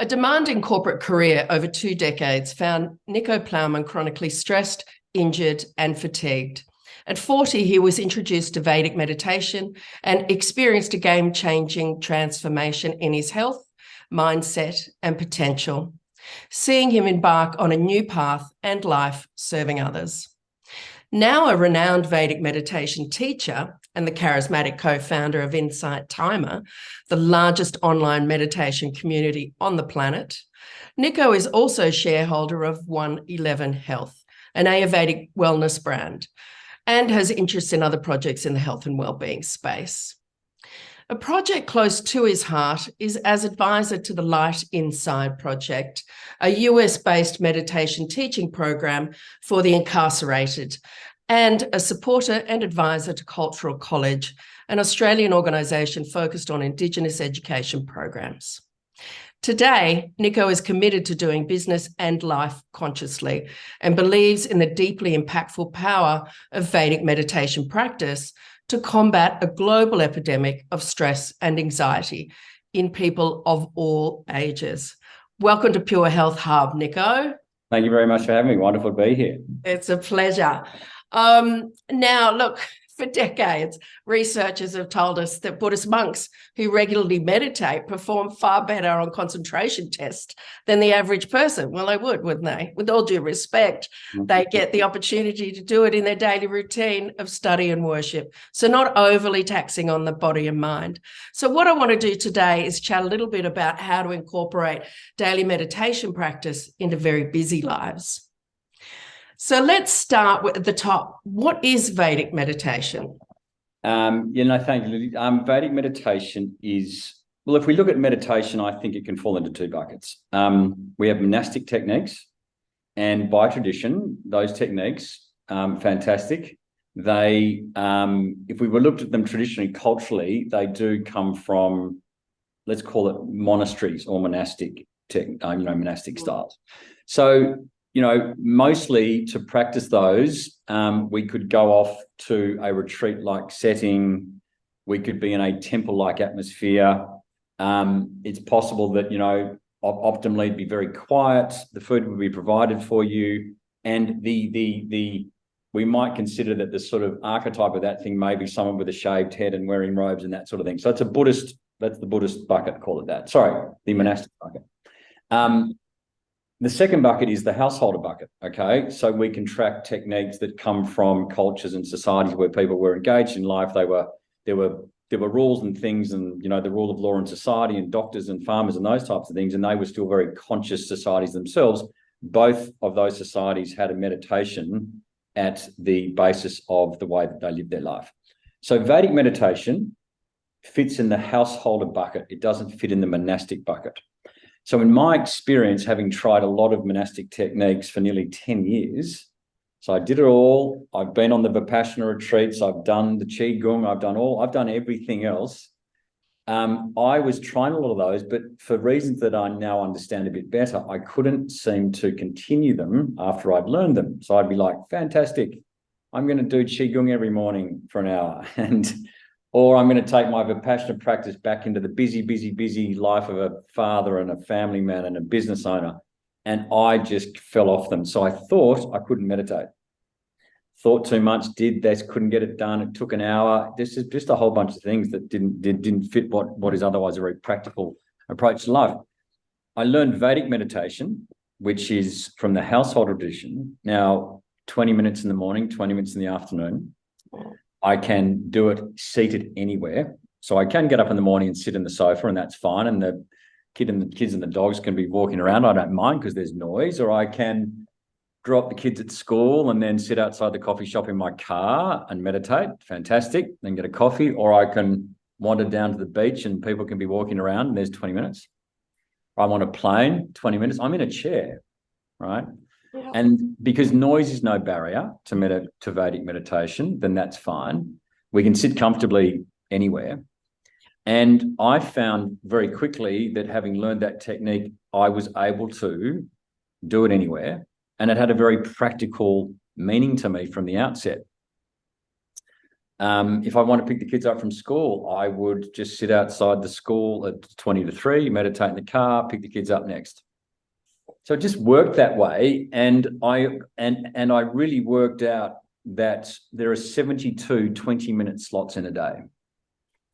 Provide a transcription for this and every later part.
A demanding corporate career over 2 decades found Nicho Plowman chronically stressed, injured, and fatigued. At 40, he was introduced to Vedic meditation and experienced a game-changing transformation in his health, mindset, and potential, seeing him embark on a new path and life serving others. Now a renowned Vedic meditation teacher and the charismatic co-founder of Insight Timer, the largest online meditation community on the planet, Nicho is also shareholder of 111 Health, an Ayurvedic wellness brand, and has interests in other projects in the health and wellbeing space. A project close to his heart is as advisor to the Light Inside Project, a US-based meditation teaching program for the incarcerated, and a supporter and advisor to Cultural College, an Australian organisation focused on Indigenous education programs. Today, Nicho is committed to doing business and life consciously and believes in the deeply impactful power of Vedic meditation practice to combat a global epidemic of stress and anxiety in people of all ages. Welcome to Pure Health Hub, Nicho. Thank you very much for having me. Wonderful to be here. It's a pleasure. Now, look, for decades, researchers have told us that Buddhist monks who regularly meditate perform far better on concentration tests than the average person. Well, they would, wouldn't they? With all due respect, they get the opportunity to do it in their daily routine of study and worship. So not overly taxing on the body and mind. So what I want to do today is chat a little bit about how to incorporate daily meditation practice into very busy lives. So let's start at the top. What is Vedic meditation? Thank you, Lily. Vedic meditation is, well, if we look at meditation, I think it can fall into two buckets. We have monastic techniques, and by tradition, those techniques, fantastic. They, if we were looked at them traditionally, culturally, they do come from, let's call it monasteries or monastic styles. So, mostly to practice those, we could go off to a retreat-like setting. We could be in a temple-like atmosphere. It's possible that, optimally it'd be very quiet. The food would be provided for you. And we might consider that the sort of archetype of that thing may be someone with a shaved head and wearing robes and that sort of thing. So it's that's the Buddhist bucket, call it that. Sorry, the monastic bucket. The second bucket is the householder bucket, okay? So we can track techniques that come from cultures and societies where people were engaged in life. There were rules and things and, the rule of law in society and doctors and farmers and those types of things, and they were still very conscious societies themselves. Both of those societies had a meditation at the basis of the way that they lived their life. So Vedic meditation fits in the householder bucket. It doesn't fit in the monastic bucket. So in my experience, having tried a lot of monastic techniques for nearly 10 years, so I did it all. I've been on the Vipassana retreats. I've done the Qigong. I've done everything else. I was trying a lot of those, but for reasons that I now understand a bit better, I couldn't seem to continue them after I'd learned them. So I'd be like, fantastic. I'm going to do Qigong every morning for an hour. Or I'm going to take my Vipassana practice back into the busy life of a father and a family man and a business owner. And I just fell off them. So I thought I couldn't meditate. Thought too much, did this, couldn't get it done. It took an hour. This is just a whole bunch of things that didn't fit what is otherwise a very practical approach to life. I learned Vedic meditation, which is from the household tradition. Now, 20 minutes in the morning, 20 minutes in the afternoon. I can do it seated anywhere. So I can get up in the morning and sit in the sofa, and that's fine. And the kids and the dogs can be walking around. I don't mind because there's noise. Or I can drop the kids at school and then sit outside the coffee shop in my car and meditate. Fantastic. Then get a coffee. Or I can wander down to the beach and people can be walking around and there's 20 minutes. I'm on a plane, 20 minutes. I'm in a chair, right? Yeah. And because noise is no barrier to Vedic meditation, then that's fine. We can sit comfortably anywhere. And I found very quickly that having learned that technique, I was able to do it anywhere. And it had a very practical meaning to me from the outset. If I want to pick the kids up from school, I would just sit outside the school at 20 to 3, meditate in the car, pick the kids up next. So it just worked that way. And I really worked out that there are 72 20-minute slots in a day.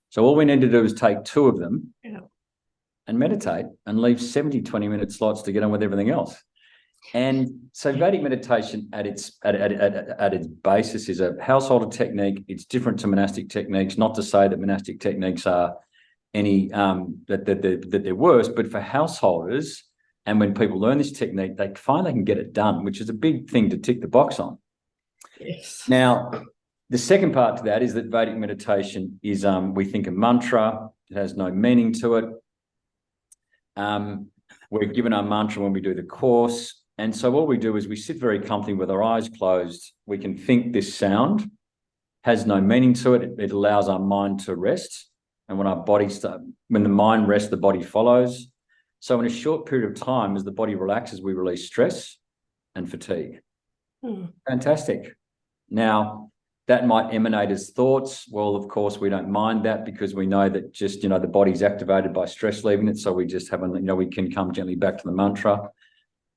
So all we need to do is take 2 of them and meditate and leave 70 20-minute slots to get on with everything else. And so Vedic meditation at its basis is a householder technique. It's different to monastic techniques, not to say that monastic techniques are any that they're worse, but for householders, and when people learn this technique, they find they can get it done, which is a big thing to tick the box on. Yes. Now, the second part to that is that Vedic meditation is, we think, a mantra. It has no meaning to it. We're given our mantra when we do the course. And so what we do is we sit very comfortably with our eyes closed. We can think this sound, has no meaning to it. It allows our mind to rest. And when when the mind rests, the body follows. So in a short period of time, as the body relaxes, we release stress and fatigue. Fantastic. Now, that might emanate as thoughts. Well, of course, we don't mind that because we know that just, the body's activated by stress leaving it. So we just haven't, we can come gently back to the mantra.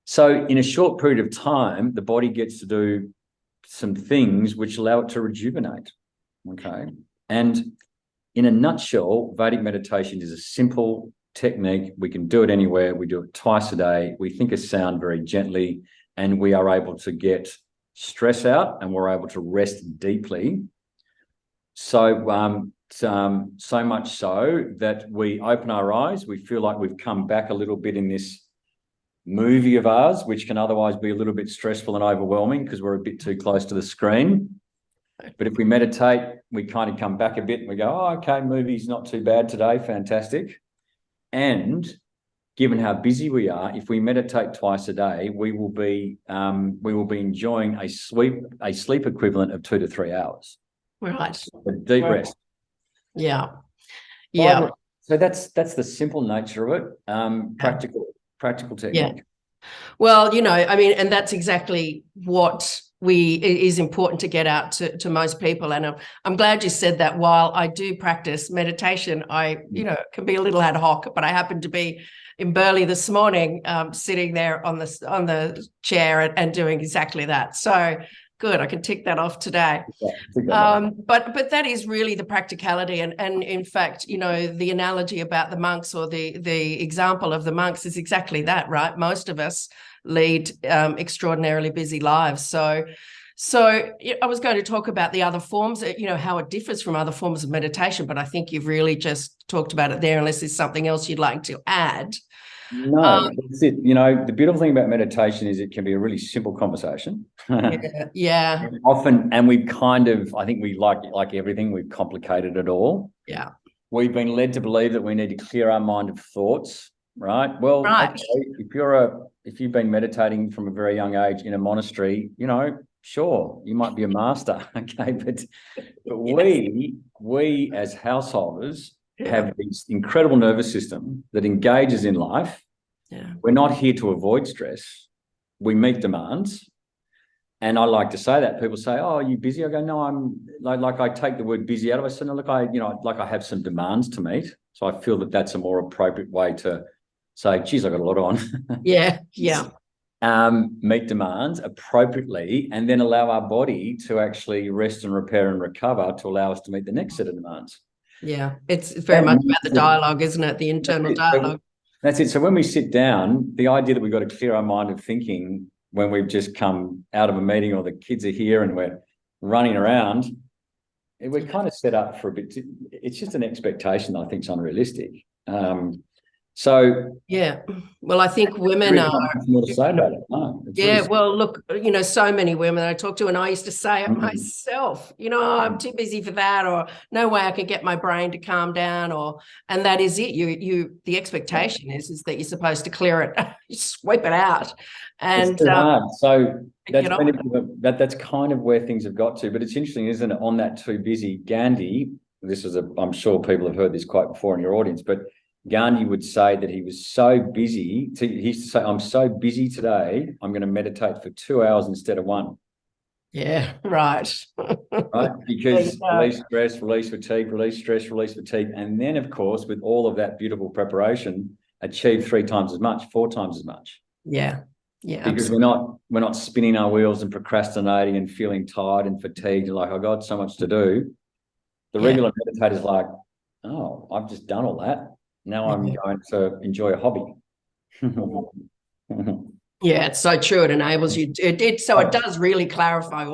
So in a short period of time, the body gets to do some things which allow it to rejuvenate. Okay. And in a nutshell, Vedic meditation is a simple technique. We can do it anywhere. We do it twice a day. We think a sound very gently, and we are able to get stress out, and we're able to rest deeply. So, so much so that we open our eyes, we feel like we've come back a little bit in this movie of ours, which can otherwise be a little bit stressful and overwhelming because we're a bit too close to the screen. But if we meditate, we kind of come back a bit and we go, oh, okay, movie's not too bad today, fantastic. And given how busy we are, if we meditate twice a day, we will be enjoying a sleep equivalent of 2 to 3 hours. Right. A deep rest. Yeah. Yeah. So that's the simple nature of it. Practical technique. Yeah. Well, and that's exactly what is important to get out to most people. And I'm glad you said that. While I do practice meditation, I, can be a little ad hoc, but I happen to be in Burleigh this morning, sitting there on the chair and doing exactly that. So good, I can tick that off today. But that is really the practicality, and in fact, the analogy about the monks, or the example of the monks, is exactly that, right? Most of us lead extraordinarily busy lives. So I was going to talk about the other forms, how it differs from other forms of meditation, but I think you've really just talked about it there, unless there's something else you'd like to add. No, that's it. The beautiful thing about meditation is it can be a really simple conversation. Yeah. Often, and we've I think we like everything, we've complicated it all. Yeah. We've been led to believe that we need to clear our mind of thoughts, right? Well, right. Okay, if you've been meditating from a very young age in a monastery, sure, you might be a master, okay, but yes. we as householders have this incredible nervous system that engages in life. Yeah. We're not here to avoid stress. We meet demands. And I like to say that. People say, oh, are you busy? I go, no, I'm like I take the word busy out of it. I say, no, look, I have some demands to meet. So I feel that that's a more appropriate way to say, geez, I got a lot on. Yeah. Meet demands appropriately, and then allow our body to actually rest and repair and recover to allow us to meet the next set of demands. Yeah, it's very much about the dialogue, isn't it? The internal dialogue. That's it. So when we sit down, the idea that we've got to clear our mind of thinking when we've just come out of a meeting, or the kids are here and we're running around, we're kind of set up for a bit. It's just an expectation that I think is unrealistic. So yeah, well, I think women are more to say about it. No, yeah, really, well, look, so many women I talk to, and I used to say it myself, I'm too busy for that, or no way I can get my brain to calm down, and that is it. The expectation is that you're supposed to clear it, sweep it out, and it's too hard. So that's kind of where things have got to. But it's interesting, isn't it? On that too busy, Gandhi. I'm sure people have heard this quote before in your audience, but Gandhi would say that he was so busy. He used to say, I'm so busy today, I'm going to meditate for 2 hours instead of 1. Yeah, right. Right? Because release stress, release fatigue, release stress, release fatigue. And then, of course, with all of that beautiful preparation, achieve 3 times as much, 4 times as much. Yeah. Yeah. Because we're not spinning our wheels and procrastinating and feeling tired and fatigued and like, I got so much to do. The regular meditator's like, oh, I've just done all that. Now I'm going to enjoy a hobby. Yeah, it's so true. It enables you. It does really clarify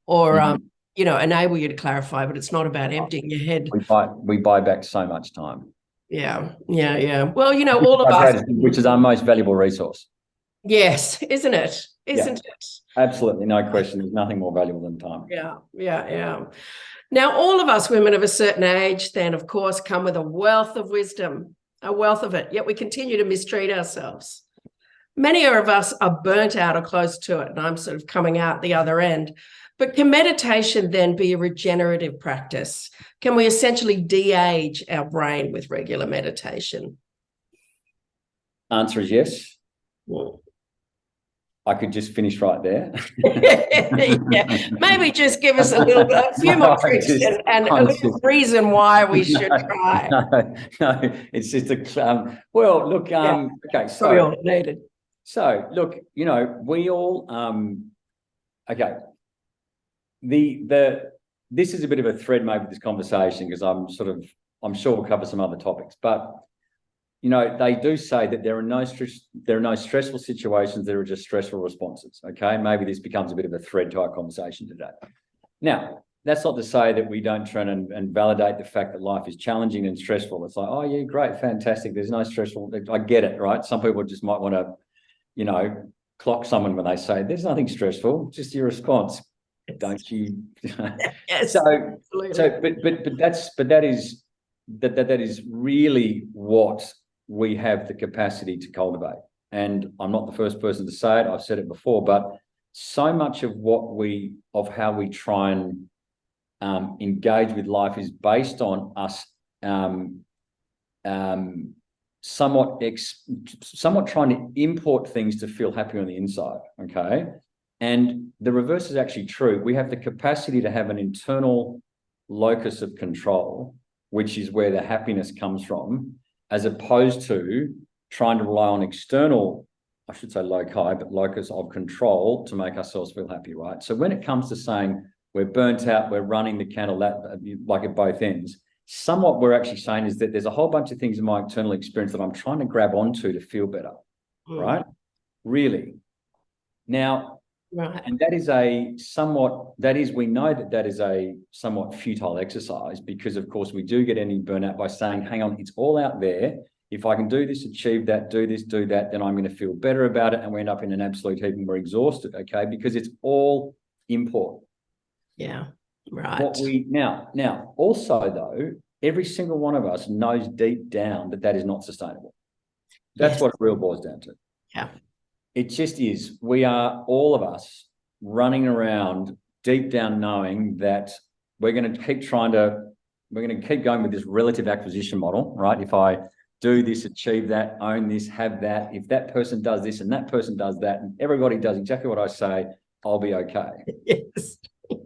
or enable you to clarify, but it's not about emptying your head. We buy back so much time. Yeah. Well, all of us, which is our most valuable resource. Yes, isn't it? Isn't it? Absolutely, no question. There's nothing more valuable than time. Yeah. Now, all of us women of a certain age, then, of course, come with a wealth of wisdom, a wealth of it, yet we continue to mistreat ourselves. Many of us are burnt out or close to it, and I'm sort of coming out the other end. But can meditation then be a regenerative practice? Can we essentially de-age our brain with regular meditation? Answer is yes. Well, I could just finish right there. Maybe just give us a few more tricks and a little reason why we should try. No, it's just well, look, okay, so probably all needed. So look, we all okay. This is a bit of a thread maybe this conversation because I'm sure we'll cover some other topics, but they do say that there are no stressful situations, there are just stressful responses. Okay, maybe this becomes a bit of a thread to our conversation today. Now, that's not to say that we don't try and validate the fact that life is challenging and stressful. It's like, oh yeah, great, fantastic. There's no stressful. I get it, right? Some people just might want to, clock someone when they say there's nothing stressful, just your response. Don't you? Yes, but that is really what we have the capacity to cultivate. And I'm not the first person to say it, I've said it before, but so much of how we try and engage with life is based on us somewhat trying to import things to feel happy on the inside, okay? And the reverse is actually true. We have the capacity to have an internal locus of control, which is where the happiness comes from, as opposed to trying to rely on external, I should say loci, but locus of control to make ourselves feel happy, right? So when it comes to saying we're burnt out, we're running the candle like at both ends, somewhat we're actually saying is that there's a whole bunch of things in my internal experience that I'm trying to grab onto to feel better, right? Really. Now, right. And we know that is a somewhat futile exercise because, of course, we do get any burnout by saying, hang on, it's all out there. If I can do this, achieve that, do this, do that, then I'm going to feel better about it. And we end up in an absolute heap and we're exhausted, okay? Because it's all import. Yeah, right. Now, also, though, every single one of us knows deep down that is not sustainable. That's what it really boils down to. Yeah. It just is. We are, all of us, running around deep down knowing that we're going to keep going with this relative acquisition model, right? If I do this, achieve that, own this, have that, if that person does this and that person does that, and everybody does exactly what I say, I'll be okay. Yes.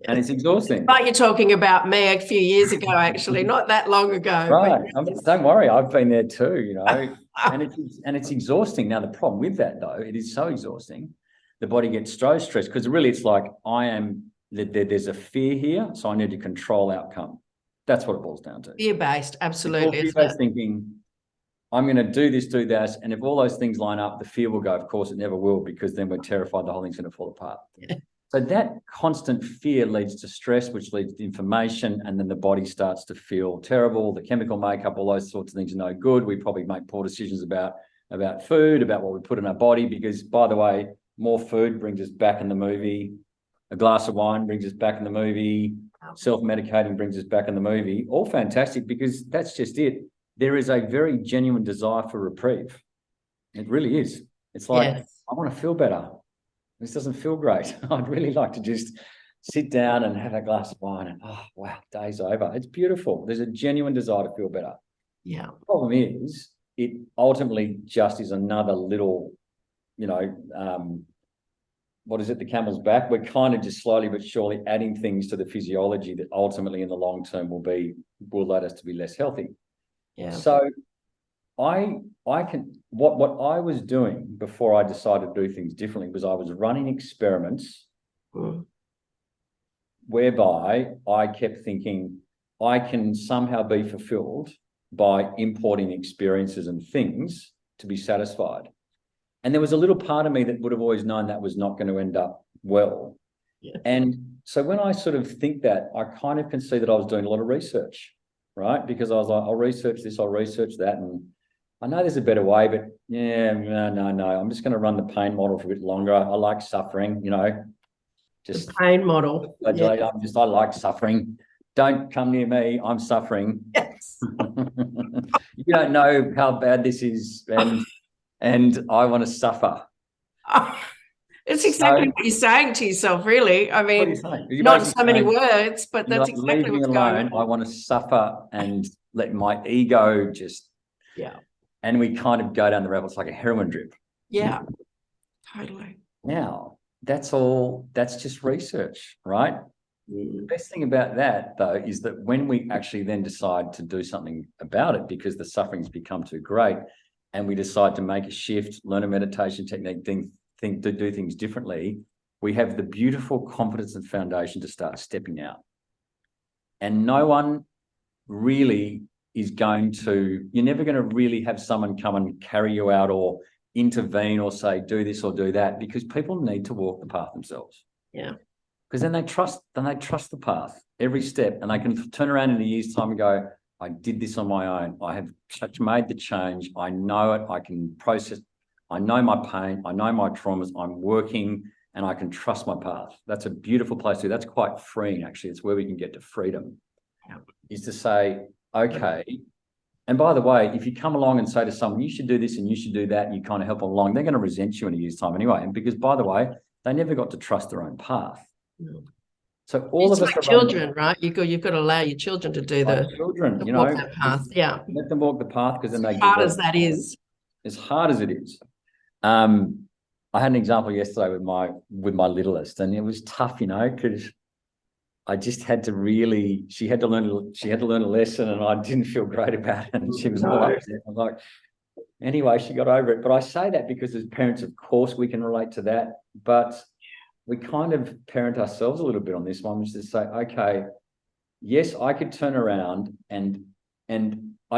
And it's exhausting. Like you're talking about me a few years ago, actually, not that long ago. Right. Don't worry, I've been there too, and it's exhausting. Now, the problem with that, though, it is so exhausting. The body gets so stressed because really it's like there's a fear here, so I need to control outcome. That's what it boils down to. Fear-based, absolutely. Fear-based thinking, I'm going to do this, do that, and if all those things line up, the fear will go. Of course, it never will, because then we're terrified the whole thing's going to fall apart. Yeah. So that constant fear leads to stress, which leads to inflammation, and then the body starts to feel terrible. The chemical makeup, all those sorts of things are no good. We probably make poor decisions about food, about what we put in our body, because, by the way, more food brings us back in the movie. A glass of wine brings us back in the movie. Self-medicating brings us back in the movie. All fantastic, because that's just it. There is a very genuine desire for reprieve. It really is. It's like, yes, I want to feel better. This doesn't feel great. I'd really like to just sit down and have a glass of wine and, oh, wow, day's over. It's beautiful. There's a genuine desire to feel better. Yeah. The problem is, it ultimately just is another little, what is it, the camel's back. We're kind of just slowly but surely adding things to the physiology that ultimately in the long term will lead us to be less healthy. Yeah. So I can, what I was doing before I decided to do things differently was I was running experiments whereby I kept thinking I can somehow be fulfilled by importing experiences and things to be satisfied. And there was a little part of me that would have always known that was not going to end up well. Yeah. And so when I sort of think that, I kind of can see that I was doing a lot of research, right? Because I was like, I'll research this, I'll research that. And I know there's a better way, but yeah, no. I'm just going to run the pain model for a bit longer. I like suffering, just the pain model. Yeah. I like suffering. Don't come near me. I'm suffering. Yes. You don't know how bad this is. And I want to suffer. It's exactly what you're saying to yourself, really. I mean, not in so many words, but that's exactly what's going on. I want to suffer and let my ego just, and we kind of go down the rabbit. It's like a heroin drip. Yeah, totally. Now, that's just research, right? The best thing about that, though, is that when we actually then decide to do something about it because the suffering's become too great, and we decide to make a shift, learn a meditation technique, to do things differently, we have the beautiful confidence and foundation to start stepping out. And no one really is you're never going to really have someone come and carry you out or intervene or say, do this or do that, because people need to walk the path themselves. Yeah. Because then they trust the path every step, and they can turn around in a year's time and go, I did this on my own. I have made the change. I know it. I can process. I know my pain. I know my traumas. I'm working and I can trust my path. That's a beautiful place to be. That's quite freeing, actually. It's where we can get to freedom, is to say, okay. And by the way, if you come along and say to someone, you should do this and you should do that, and you kind of help them along, they're going to resent you in a year's time anyway. And because, by the way, they never got to trust their own path. No. So all it's of us like children, right? You've got to allow your children to do walk that path. Yeah. Let them walk the path, because then as hard as that is. As hard as it is. I had an example yesterday with my littlest, and it was tough, because I just had to she had to learn a lesson, and I didn't feel great about it. And she was all upset. I was like, anyway, she got over it. But I say that because as parents, of course, we can relate to that. But we kind of parent ourselves a little bit on this one, which is to say, okay, yes, I could turn around and we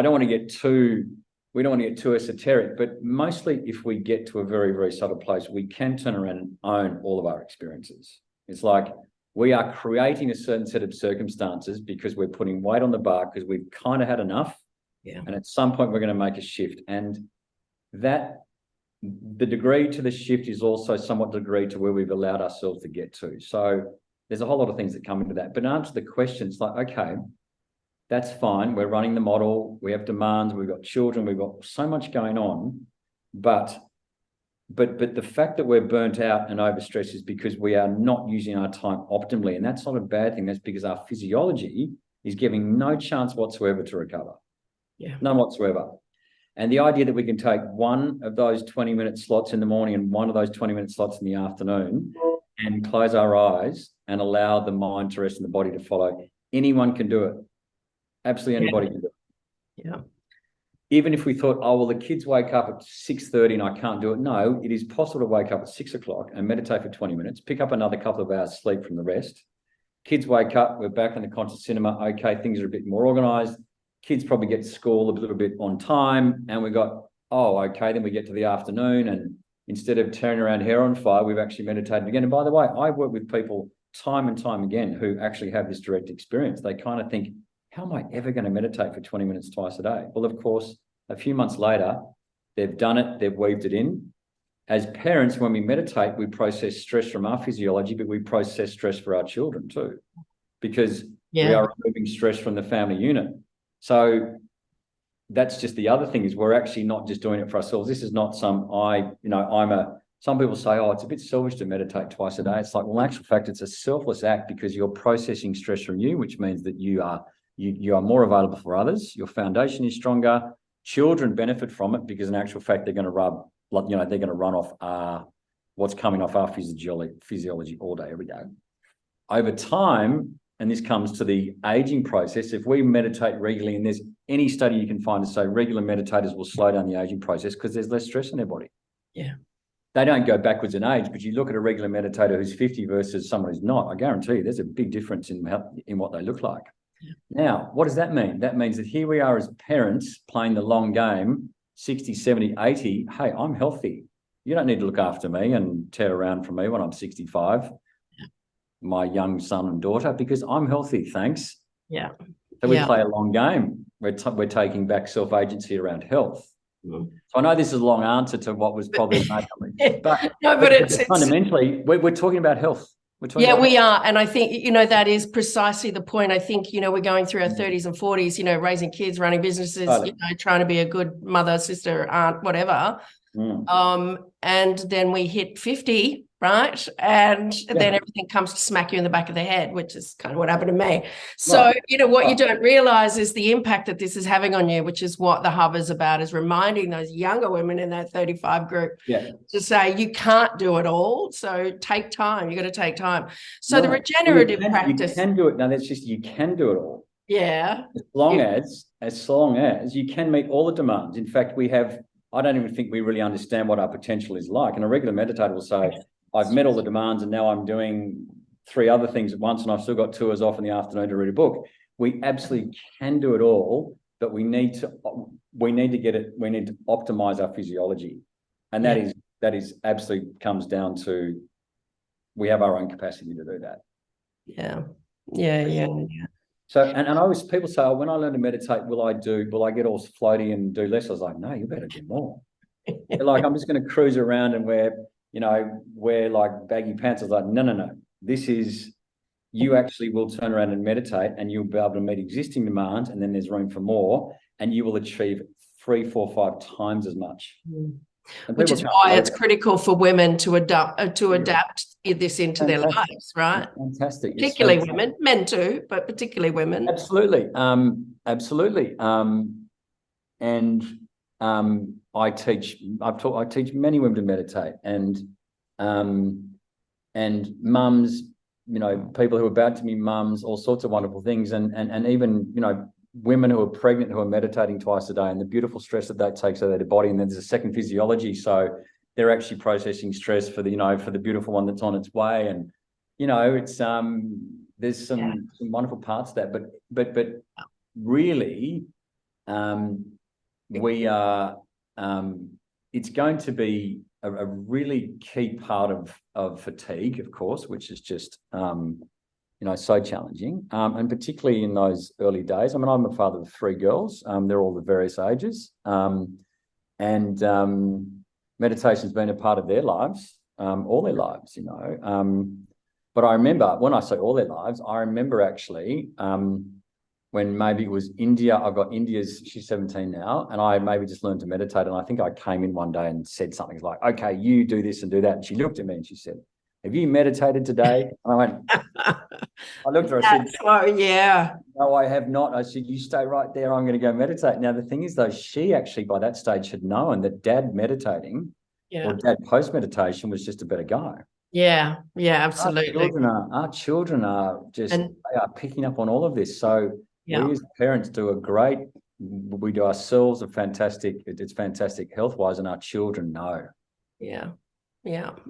don't want to get too esoteric, but mostly if we get to a very, very subtle place, we can turn around and own all of our experiences. It's like we are creating a certain set of circumstances because we're putting weight on the bar because we've kind of had enough. Yeah. And at some point we're going to make a shift. And that the degree to the shift is also somewhat degree to where we've allowed ourselves to get to. So there's a whole lot of things that come into that. But to answer the question, it's like, okay, that's fine. We're running the model. We have demands. We've got children. We've got so much going on. But the fact that we're burnt out and overstressed is because we are not using our time optimally. And that's not a bad thing. That's because our physiology is giving no chance whatsoever to recover. Yeah. None whatsoever. And the idea that we can take one of those 20-minute slots in the morning and one of those 20-minute slots in the afternoon and close our eyes and allow the mind to rest and the body to follow. Anyone can do it. Absolutely anybody can do it. Yeah. Even if we thought, oh, well, the kids wake up at 6:30 and I can't do it. No, it is possible to wake up at 6 o'clock and meditate for 20 minutes, pick up another couple of hours sleep from the rest. Kids wake up, we're back in the conscious cinema. Okay, things are a bit more organized. Kids probably get to school a little bit on time, and we got, then we get to the afternoon, and instead of turning around hair on fire, we've actually meditated again. And by the way, I work with people time and time again who actually have this direct experience. They kind of think, how am I ever going to meditate for 20 minutes twice a day? Well, of course, a few months later, they've done it, they've weaved it in. As parents, when we meditate, we process stress from our physiology, but we process stress for our children too, because we are removing stress from the family unit. So that's just the other thing, is we're actually not just doing it for ourselves. This is not some people say, oh, it's a bit selfish to meditate twice a day. It's like, well, in actual fact, it's a selfless act because you're processing stress from you, which means that you are more available for others. Your foundation is stronger. Children benefit from it because in actual fact, they're going to run off what's coming off our physiology all day, every day. Over time, and this comes to the aging process, if we meditate regularly, and there's any study you can find to say regular meditators will slow down the aging process because there's less stress in their body. Yeah. They don't go backwards in age, but you look at a regular meditator who's 50 versus someone who's not, I guarantee you there's a big difference in what they look like. Yeah. Now, what does that mean? That means that here we are as parents playing the long game, 60, 70, 80. Hey, I'm healthy. You don't need to look after me and tear around for me when I'm 65. My young son and daughter, because I'm healthy, thanks. Yeah. So we play a long game. We're taking back self-agency around health. So I know this is a long answer to what was probably but it's fundamentally we're talking about health. We are. And I think, that is precisely the point. I think, we're going through our 30s and 40s, raising kids, running businesses, trying to be a good mother, sister, aunt, whatever. And then we hit 50, right? And then everything comes to smack you in the back of the head, which is kind of what happened to me. So, what you don't realize is the impact that this is having on you, which is what the hub is about, is reminding those younger women in that 35 group to say, you can't do it all. So take time. You got to take time. So the regenerative practice. You can do it. No, that's just, you can do it all. Yeah. As long as you can meet all the demands. In fact, I don't even think we really understand what our potential is like. And a regular meditator will say, I've met all the demands and now I'm doing 3 other things at once and I've still got 2 hours off in the afternoon to read a book. We absolutely can do it all, but we need to optimize our physiology. And that is absolutely comes down to, we have our own capacity to do that. Yeah. So, and I always, people say, oh, when I learn to meditate, will I get all floaty and do less? I was like, no, you better do more. Like, I'm just going to cruise around and wear like baggy pants. I was like, no. This is, you actually will turn around and meditate and you'll be able to meet existing demands, and then there's room for more, and you will achieve 3, 4, 5 times as much. Which is why it's critical for women to adapt this into their lives, right? Fantastic. Particularly women, men too, but particularly women. Absolutely. I teach many women to meditate, and mums, people who are about to be mums, all sorts of wonderful things, and even, women who are pregnant who are meditating twice a day, and the beautiful stress that takes out of their body. And then there's a second physiology, so they're actually processing stress for the beautiful one that's on its way. And it's there's some wonderful parts to that, but really we are it's going to be a really key part of fatigue, of course, which is just so challenging, and particularly in those early days. I mean, I'm a father of 3 girls. They're all the various ages, and meditation's been a part of their lives, all their lives, But I remember, when I say all their lives, I remember actually when maybe it was India. I've got she's 17 now, and I maybe just learned to meditate. And I think I came in one day and said something like, okay, you do this and do that. And she looked at me and she said, have you meditated today? And I went, I looked at her, I said, no, I have not. I said, you stay right there. I'm going to go meditate. Now, the thing is, though, she actually by that stage had known that dad meditating or dad post-meditation was just a better guy. Yeah, absolutely. Our children are just, they are picking up on all of this. So we as parents we do ourselves it's fantastic health-wise, and our children know. Yeah.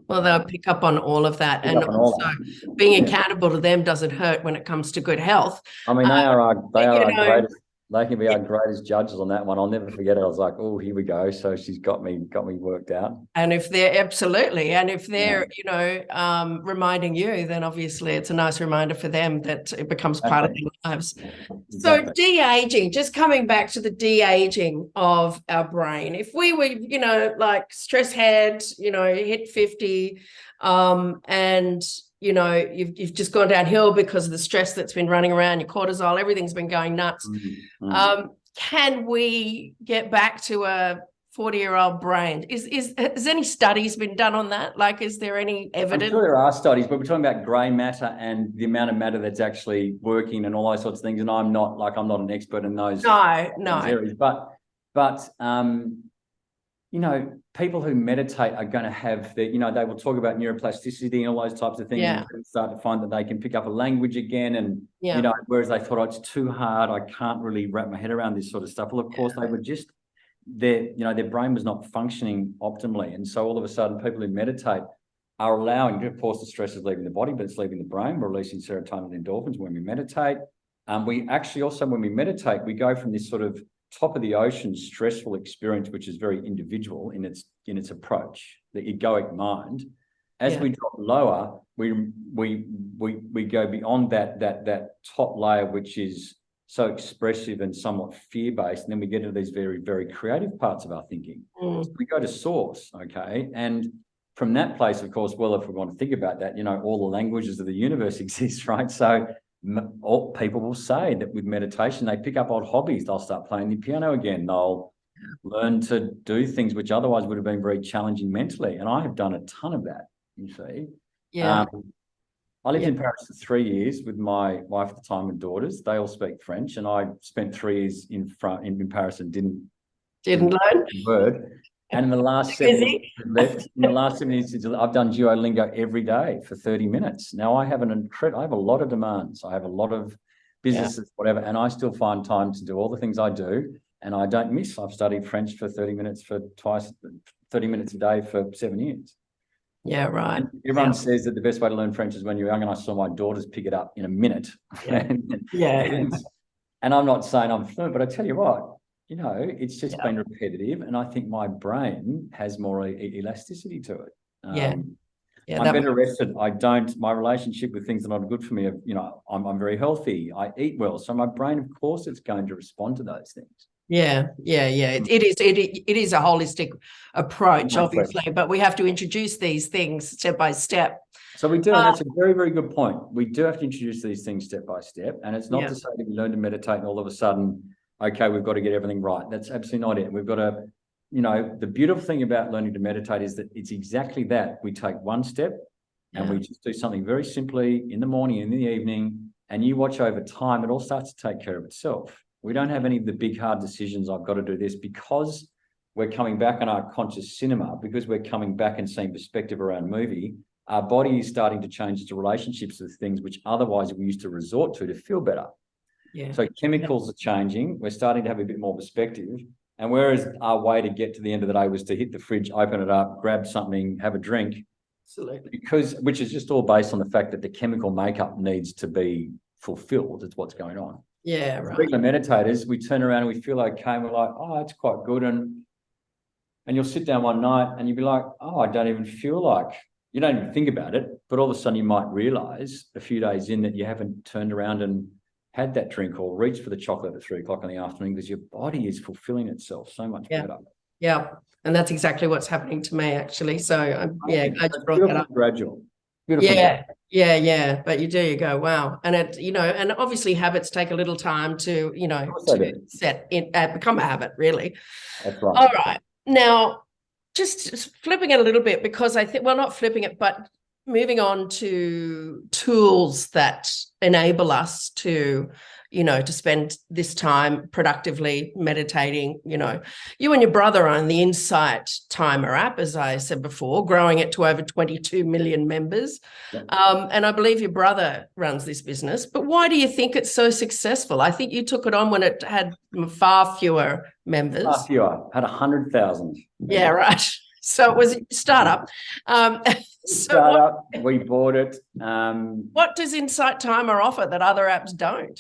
Well, they'll pick up on all of that. And also being accountable to them doesn't hurt when it comes to good health. I mean, they are our greatest. They can be our greatest judges on that one. I'll never forget it. I was like, oh, here we go. So she's got me worked out. And if they're reminding you, then obviously it's a nice reminder for them that it becomes part of their lives. Exactly. So de-aging, just coming back to the de-aging of our brain. If we were, like stress head, hit 50, and you've just gone downhill because of the stress that's been running around, your cortisol, everything's been going nuts. Can we get back to a 40-year-old brain? Has any studies been done on that? Like, is there any evidence? I'm sure there are studies, but we're talking about grey matter and the amount of matter that's actually working and all those sorts of things. And I'm not an expert in those areas, but people who meditate are going to have they will talk about neuroplasticity and all those types of things, Yeah. and start to find that they can pick up a language again. And, Yeah. whereas they thought, oh, it's too hard, I can't really wrap my head around this sort of stuff. Well, of course, they were just, their brain was not functioning optimally. And so all of a sudden, people who meditate are allowing, of course, the stress is leaving the body, but it's leaving the brain. We're releasing serotonin and endorphins when we meditate. We actually also, when we meditate, we go from this sort of top of the ocean stressful experience, which is very individual in its approach, the egoic mind. As we drop lower, we go beyond that top layer, which is so expressive and somewhat fear-based, and then we get into these very, very creative parts of our thinking. So we go to source, okay? And from that place, of course, well, if we want to think about that, all the languages of the universe exist, right? So all people will say that with meditation, they pick up old hobbies. They'll start playing the piano again. They'll learn to do things which otherwise would have been very challenging mentally. And I have done a ton of that, you see. Yeah. I lived in Paris for 3 years with my wife at the time and daughters. They all speak French, and I spent 3 years in Paris and didn't learn a word. And in the last 7 years since I've done Duolingo every day for 30 minutes. Now I have I have a lot of demands. I have a lot of businesses, whatever, and I still find time to do all the things I do, and I don't miss. I've studied French for 30 minutes 30 minutes a day for 7 years. Yeah, right. And everyone says that the best way to learn French is when you're young, and I saw my daughters pick it up in a minute. And I'm not saying I'm fluent, but I tell you what, it's just been repetitive, and I think my brain has more elasticity to it. I'm better rested. My relationship with things that are not good for me, I'm very healthy. I eat well. So my brain, of course, it's going to respond to those things. Yeah. It is a holistic approach, obviously, but we have to introduce these things step by step. So we do, and that's a very, very good point. We do have to introduce these things step by step, and it's not to say that we learn to meditate and all of a sudden, okay, we've got to get everything right. That's absolutely not it. We've got to, the beautiful thing about learning to meditate is that it's exactly that. We take one step and we just do something very simply in the morning, in the evening, and you watch over time, it all starts to take care of itself. We don't have any of the big, hard decisions. I've got to do this, because we're coming back on our conscious cinema, because we're coming back and seeing perspective around movie. Our body is starting to change its relationships with things which otherwise we used to resort to feel better. Yeah. So chemicals are changing. We're starting to have a bit more perspective. And whereas our way to get to the end of the day was to hit the fridge, open it up, grab something, have a drink. Absolutely. Which is just all based on the fact that the chemical makeup needs to be fulfilled. It's what's going on. Yeah, right. Regular meditators, we turn around and we feel okay, and we're like, oh, it's quite good. And you'll sit down one night and you'll be like, oh, I don't even feel like, you don't even think about it, but all of a sudden you might realize a few days in that you haven't turned around and had that drink or reached for the chocolate at 3 o'clock in the afternoon, because your body is fulfilling itself so much better. Yeah. And that's exactly what's happening to me, actually. So I'm glad you brought that up. Gradual. Beautiful. Yeah. But you go, wow. And and obviously habits take a little time to, become a habit, really. That's right. All right. Now, just flipping it a little bit, because I think, well, not flipping it, but moving on to tools that enable us to, to spend this time productively meditating. You and your brother own the Insight Timer app, as I said before, growing it to over 22 million members. Yeah. And I believe your brother runs this business. But why do you think it's so successful? I think you took it on when it had far fewer members. Far fewer, had 100,000. Yeah, right. So it was a startup. We bought it. What does Insight Timer offer that other apps don't?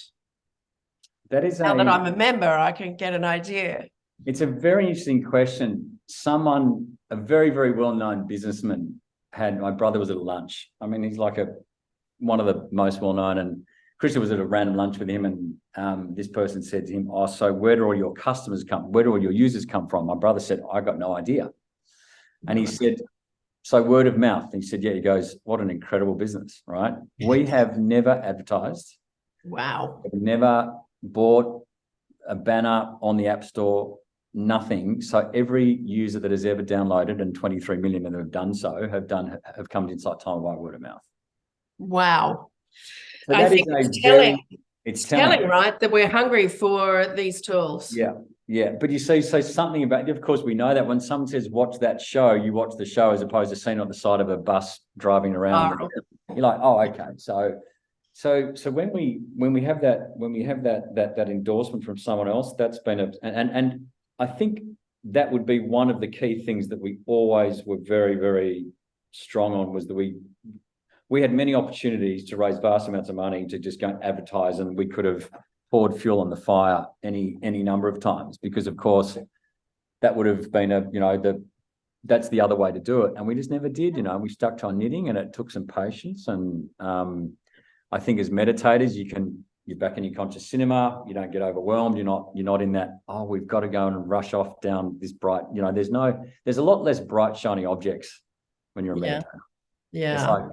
That I'm a member, I can get an idea. It's a very interesting question. A very, very well-known businessman my brother was at a lunch. I mean, he's like one of the most well-known, and Christian was at a random lunch with him, and this person said to him, oh, so where do all your customers come? Where do all your users come from? My brother said, I got no idea. And he said, so word of mouth. And he said, yeah. He goes, what an incredible business, right? We have never advertised. Wow. We've never bought a banner on the App Store, nothing. So every user that has ever downloaded, and 23 million that have done so, have come to Insight Timer by word of mouth. Wow. So I think it's telling, right, that we're hungry for these tools. Yeah. Yeah, but you see, so something about, of course, we know that when someone says watch that show, you watch the show as opposed to seeing it on the side of a bus driving around. You're like, oh, okay. So when we have that endorsement from someone else, that's been and I think that would be one of the key things that we always were very, very strong on, was that we had many opportunities to raise vast amounts of money to just go and advertise, and we could have poured fuel on the fire any number of times, because of course that would have been that's the other way to do it, and we just never did. We stuck to our knitting, and it took some patience. And I think as meditators, you're back in your conscious cinema. You don't get overwhelmed. You're not in that, oh, we've got to go and rush off down this bright. There's a lot less bright shiny objects when you're a meditator. Yeah. It's like,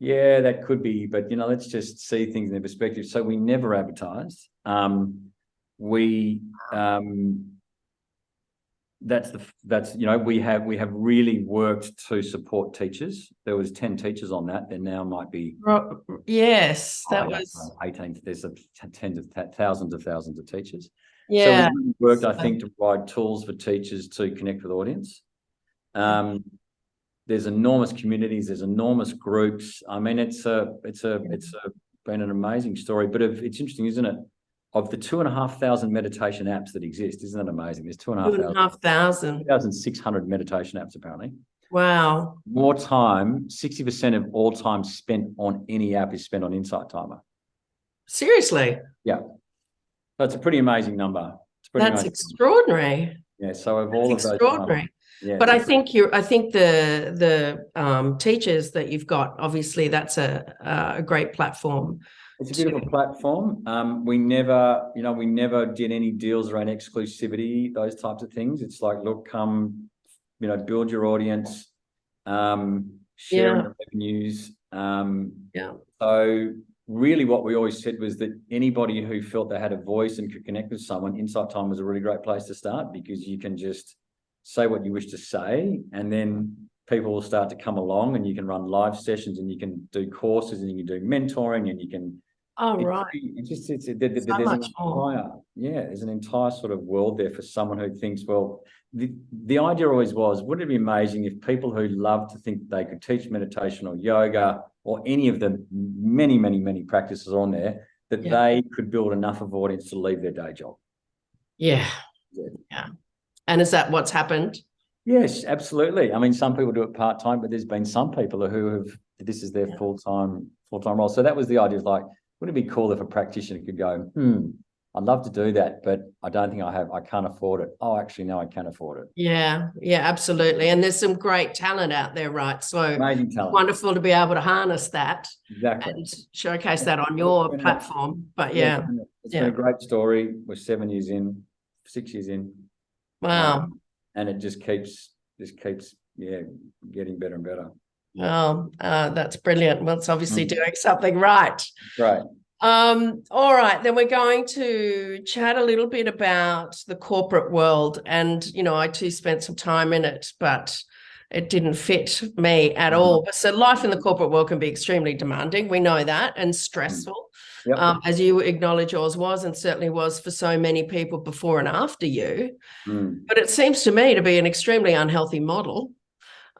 yeah, that could be, but let's just see things in their perspective. So we never advertised. We have really worked to support teachers. There was 10 teachers on that. There now might be, yes, that was 18. There's tens of thousands of teachers. Yeah. So we really worked, I think, to provide tools for teachers to connect with audience. There's enormous communities, there's enormous groups. I mean, it's been an amazing story. But it's interesting, isn't it? Of the 2,500 meditation apps that exist, isn't that amazing? There's 2,600 meditation apps apparently. Wow. More time, 60% of all time spent on any app is spent on Insight Timer. Seriously? Yeah. So it's a pretty amazing number. That's extraordinary. Yeah. So of all of those, extraordinary. But I think the teachers that you've got, obviously that's a great platform. It's a beautiful platform. We never did any deals around exclusivity, those types of things. It's like, look, come, build your audience, share in the revenues. So really what we always said was that anybody who felt they had a voice and could connect with someone, Insight Time was a really great place to start, because you can just say what you wish to say, and then people will start to come along, and you can run live sessions, and you can do courses, and you can do mentoring, and you can. There's an entire sort of world there for someone who thinks, well, the idea always was, wouldn't it be amazing if people who love to think they could teach meditation or yoga or any of the many, many, many practices on there, that they could build enough of audience to leave their day job. Yeah. And is that what's happened? Yes, absolutely. I mean, some people do it part-time, but there's been some people who this is their full-time role. So that was the idea, like, wouldn't it be cool if a practitioner could go, I'd love to do that, but I don't think I can't afford it. Oh, actually, no, I can afford it. Yeah, absolutely. And there's some great talent out there, right? So amazing talent. Wonderful to be able to harness that. Exactly. And showcase that on your platform. But it's been a great story. We're 6 years in. Wow. And it just keeps getting better and better. Well, that's brilliant. Well, it's obviously doing something right. Right. All right, then we're going to chat a little bit about the corporate world. And, I too spent some time in it, but it didn't fit me at all. So life in the corporate world can be extremely demanding. We know that, and stressful, as you acknowledge yours was, and certainly was for so many people before and after you. But it seems to me to be an extremely unhealthy model.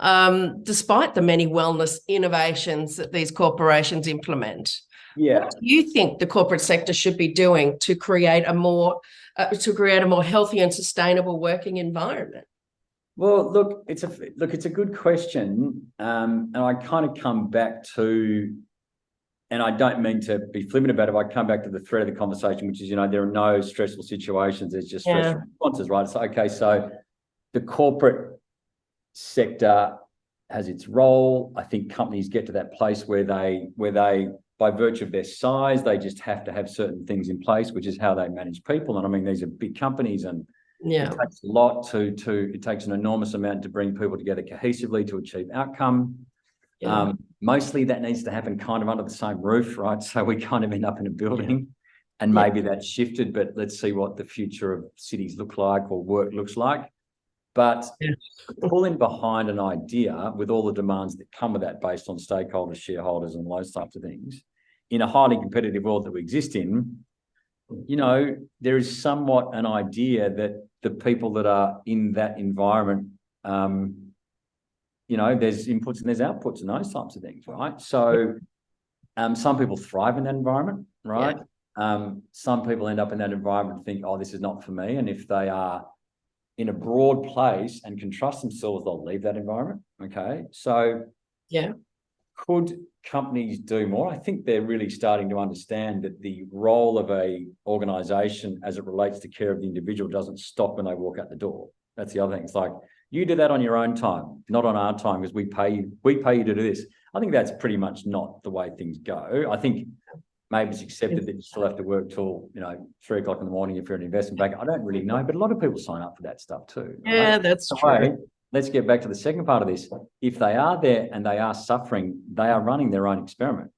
Despite the many wellness innovations that these corporations implement. What do you think the corporate sector should be doing to create a more healthy and sustainable working environment? Well, look, it's a good question, and I kind of come back to, and I don't mean to be flippant about it. I come back to the thread of the conversation, which is, there are no stressful situations. There's just stressful responses, right? So, okay, so the corporate sector has its role. I think companies get to that place where they, by virtue of their size, they just have to have certain things in place, which is how they manage people. And I mean, these are big companies, and it takes a lot it takes an enormous amount to bring people together cohesively to achieve outcome. Mostly that needs to happen kind of under the same roof, right? So we kind of end up in a building, and maybe that's shifted, but let's see what the future of cities look like or work looks like. But pulling behind an idea with all the demands that come with that, based on stakeholders, shareholders, and those types of things, in a highly competitive world that we exist in, there is somewhat an idea that the people that are in that environment, there's inputs and there's outputs and those types of things, right? So some people thrive in that environment, right? Some people end up in that environment and think, oh, this is not for me. And if they are in a broad place and can trust themselves, they'll leave that environment. Okay. So could companies do more? I think they're really starting to understand that the role of a organisation as it relates to care of the individual doesn't stop when they walk out the door. That's the other thing. It's like, you do that on your own time, not on our time, because we pay you to do this. I think that's pretty much not the way things go. I think maybe it's accepted that you still have to work till 3 o'clock in the morning if you're an investment banker. I don't really know, but a lot of people sign up for that stuff too. Right? Yeah, that's true. Let's get back to the second part of this. If they are there and they are suffering, they are running their own experiment.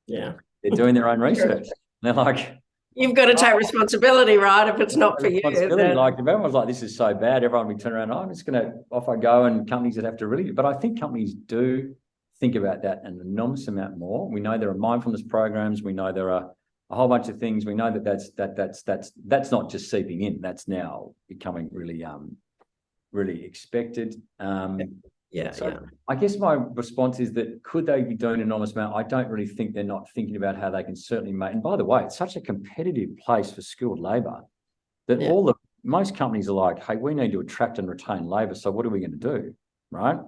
Yeah. They're doing their own research. They're like, you've got to take responsibility, right? If it's not for you. Then... Like, if everyone's like, this is so bad, everyone would turn around, I'm just going to, off I go, and companies that have to really, but I think companies do think about that an enormous amount more. We know there are mindfulness programs. We know there are a whole bunch of things. We know that's not just seeping in. That's now becoming really expected. I guess my response is that could they be doing an enormous amount? I don't really think they're not thinking about how they can certainly make. And by the way, it's such a competitive place for skilled labour that most companies are like, hey, we need to attract and retain labour. So what are we going to do, right?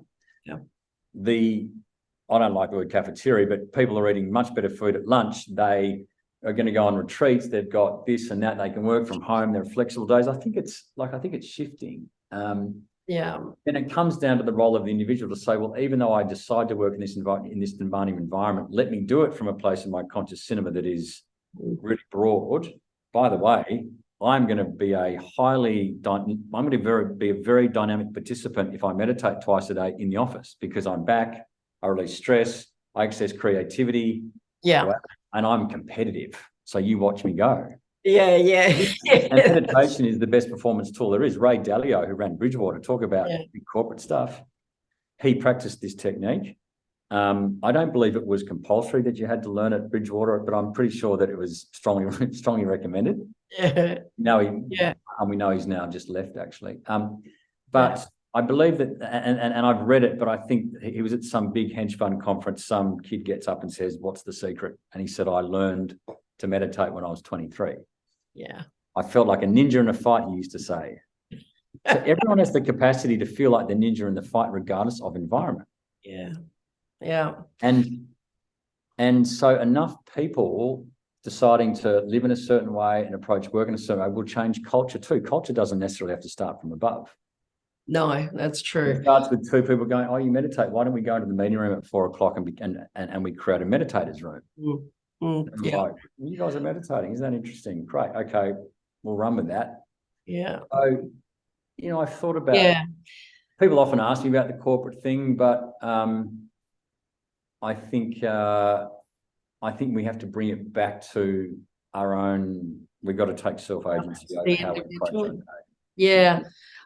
Yeah. I don't like the word cafeteria, but people are eating much better food at lunch. They are going to go on retreats. They've got this and that. They can work from home. They're flexible days. I think it's shifting. Then it comes down to the role of the individual to say, well, even though I decide to work in this demanding environment, let me do it from a place of my conscious cinema that is really broad. By the way, I'm going to be a very dynamic participant if I meditate twice a day in the office, because I'm back, I release stress, I access creativity, right? And I'm competitive. So you watch me go. And meditation is the best performance tool there is. Ray Dalio, who ran Bridgewater, talk about big corporate stuff. He practiced this technique. I don't believe it was compulsory that you had to learn at Bridgewater, but I'm pretty sure that it was strongly recommended. And we know he's now just left, actually. But I believe that, and I've read it, but I think he was at some big hedge fund conference. Some kid gets up and says, what's the secret? And he said, I learned to meditate when I was 23. Yeah. I felt like a ninja in a fight, he used to say. So everyone has the capacity to feel like the ninja in the fight, regardless of environment. Yeah. And so enough people deciding to live in a certain way and approach work in a certain way will change culture too. Culture doesn't necessarily have to start from above. No, that's true. It starts with two people going, oh, you meditate. Why don't we go into the meeting room at 4 o'clock and we create a meditators room? Like, you guys are meditating. Isn't that interesting? Great. Okay, we'll run with that. Yeah. So, I thought about people often ask me about the corporate thing, but I think we have to bring it back to our own. We've got to take self-agency over how we approach it. Yeah.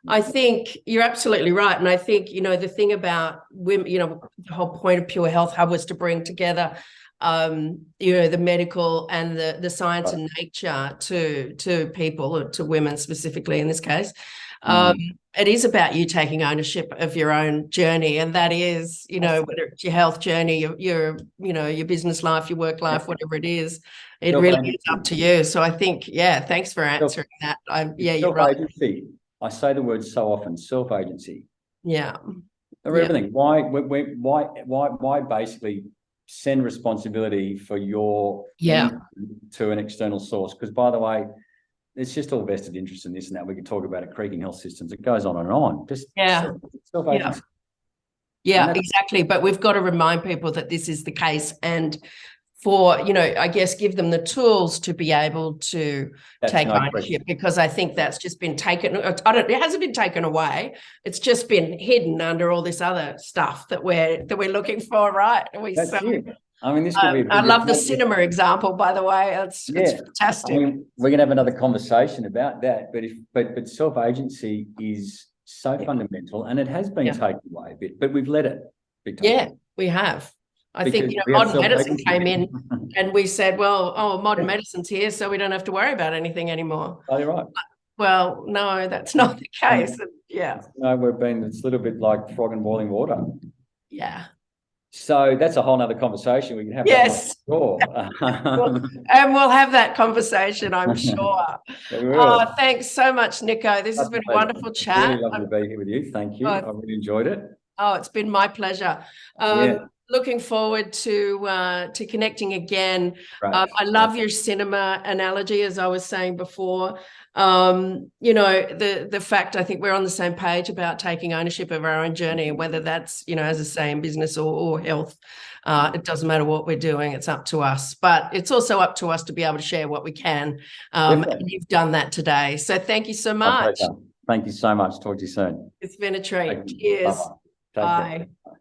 I think you're absolutely right. And I think, the thing about women, the whole point of Pure Health Hub was to bring together, the medical and the science and nature to people, or to women specifically in this case. It is about you taking ownership of your own journey. And that is, whether it's your health journey, your business life, your work life, whatever it is, it really is up to you. So I think, thanks for answering that. You're right. I say the word so often, self-agency. Yeah. Everything. Why basically send responsibility for your to an external source? Because, by the way, it's just all vested interest in this and that. We could talk about it, creaking health systems. It goes on and on. Just self-agency. Yeah, exactly. But we've got to remind people that this is the case, and for, I guess, give them the tools to be able to take ownership, because I think that's just been taken. It hasn't been taken away. It's just been hidden under all this other stuff that we're looking for, right? That's it. I mean, this could be. I love the cinema example, by the way. It's fantastic. I mean, we're going to have another conversation about that, but self-agency is so fundamental, and it has been taken away a bit, but we've let it be taken. Yeah, we have. I think modern medicine came in and we said, well, modern medicine's here, so we don't have to worry about anything anymore. Oh, you're right. Well, no, that's not the case. Yeah. No, it's a little bit like frog in boiling water. Yeah. So that's a whole nother conversation. We can have Yes. that one. And we'll have that conversation, I'm sure. We will. Thanks so much, Nicho. This has been a wonderful chat. Really lovely to be here with you. Thank you. I really enjoyed it. Oh, it's been my pleasure. Looking forward to connecting again. I love your cinema analogy, as I was saying before. The fact I think we're on the same page about taking ownership of our own journey, and whether that's, as I say, in business or health. It doesn't matter what we're doing, it's up to us. But it's also up to us to be able to share what we can. And you've done that today. So thank you so much. Thank you so much. Talk to you soon. It's been a treat. Cheers. Bye-bye. Take care. Bye.